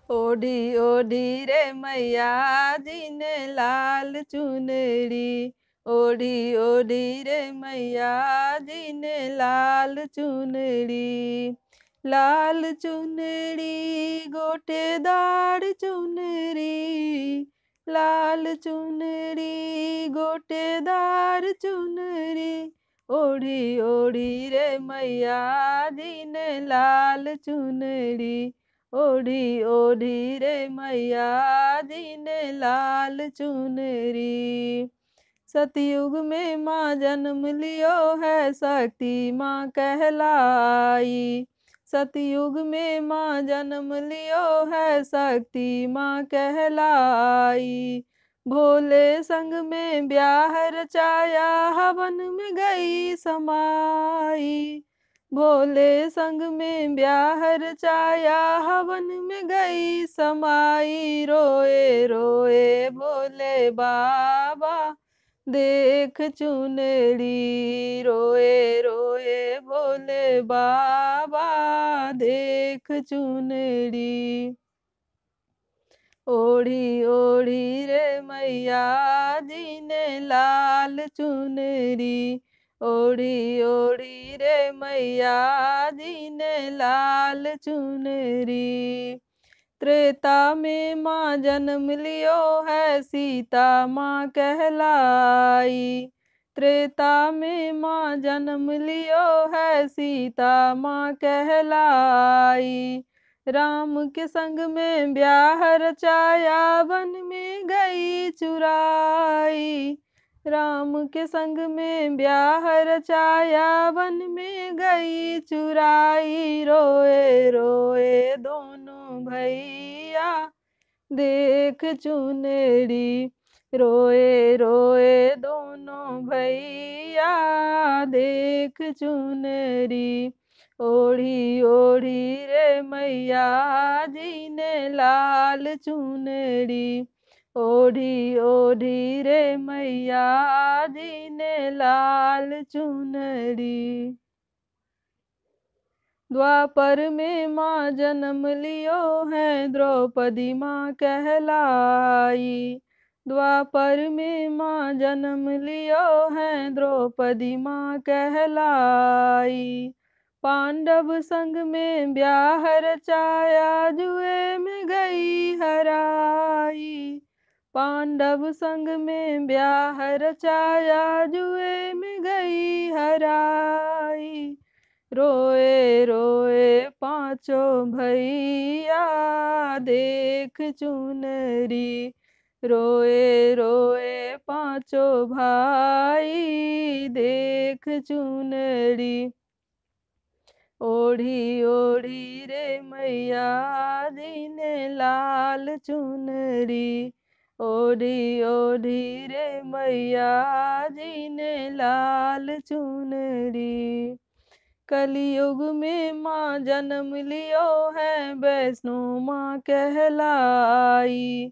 ओढ़ी ओढ़ी रे मैया जी ने लाल चुनरी। ओढ़ी ओढ़ी रे मैया जी ने लाल चुनरी। लाल चुनरी गोटेदार चुनरी। लाल चुनरी गोटेदार चुनरी। ओढ़ी ओढ़ी रे मैया जी ने लाल चुनरी। ओढ़ी ओढ़ी रे मैया जी ने लाल चुनरी। सतयुग में माँ जन्म लियो है शक्ति माँ कहलाई। सतयुग में माँ जन्म लियो है शक्ति माँ कहलाई। भोले संग में ब्याह रचाया हवन में गई समाई। भोले संग में ब्याह रचाया हवन में गई समाई। रोए रोए भोले बाबा देख चुनरी। रोए रोए भोले बाबा देख चुनरी। ओढ़ी ओढ़ी रे मैया जी ने लाल चुनरी। ओढ़ी ओढ़ी रे मैया जी ने लाल चुनरी। त्रेता में माँ जन्म लियो है सीता माँ कहलाई। त्रेता में माँ जन्म लियो है सीता माँ कहलाई। राम के संग में ब्याह रचाया वन में गई चुराई। राम के संग में ब्याह रचाया वन में गई चुराई। रोए रोए दोनों भैया देख चुनरी। रोए रोए दोनों भैया देख चुनरी। ओढ़ी ओढ़ी रे मैया जी ने लाल चुनरी। ओढ़ी ओढ़ी रे मैया जी ने लाल चुनरी। द्वापर में माँ जन्म लियो है द्रौपदी माँ कहलाई। द्वापर में माँ जन्म लियो है द्रौपदी माँ कहलाई। पांडव संग में ब्याह रचाया जुए में गई हराई। पांडव संग में ब्याह रचाया जुए में गई हराई। रोए रोए पांचों भैया देख चुनरी। रोए रोए पांचों भाई देख चुनरी। ओढ़ी ओढ़ी रे मैया जी ने लाल चुनरी। ओढ़ी ओढ़ी रे मैया जी ने लाल चुनरी। कलयुग में माँ जन्म लियो है वैष्णो माँ कहलाई।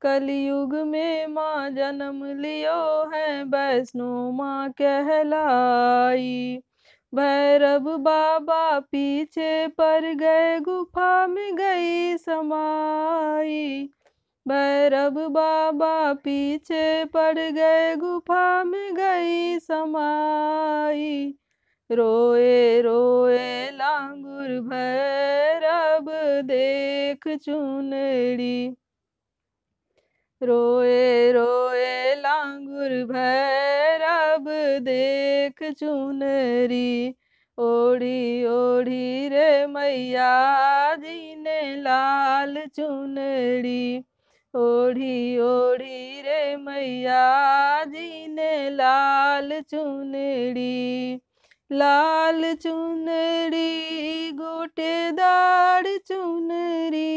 कलयुग में माँ जन्म लियो है वैष्णो माँ कहलाई। भैरव बाबा पीछे पड़ गए गुफा में गई समाई। भैरव बाबा पीछे पड़ गए गुफा में गई समाई। रोए रोए लांगुर भैरव देख चुनरी। रोए रोए लांगुर भैरव देख चुनरी। ओढ़ी ओढ़ी रे मैया जी ने लाल चुनरी। ओढ़ी ओढ़ी रे मैया जी ने लाल चुनरी। लाल चुनरी गोटेदार चुनरी।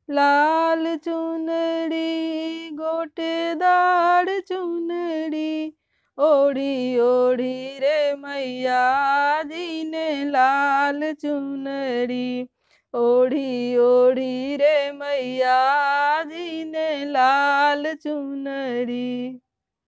लाल चुनरी गोटेदार चुनरी। ओढ़ी ओढ़ी रे मैया जी ने लाल चुनरी। ओढ़ी ओढ़ी रे मैया जी ने लाल चुनरी।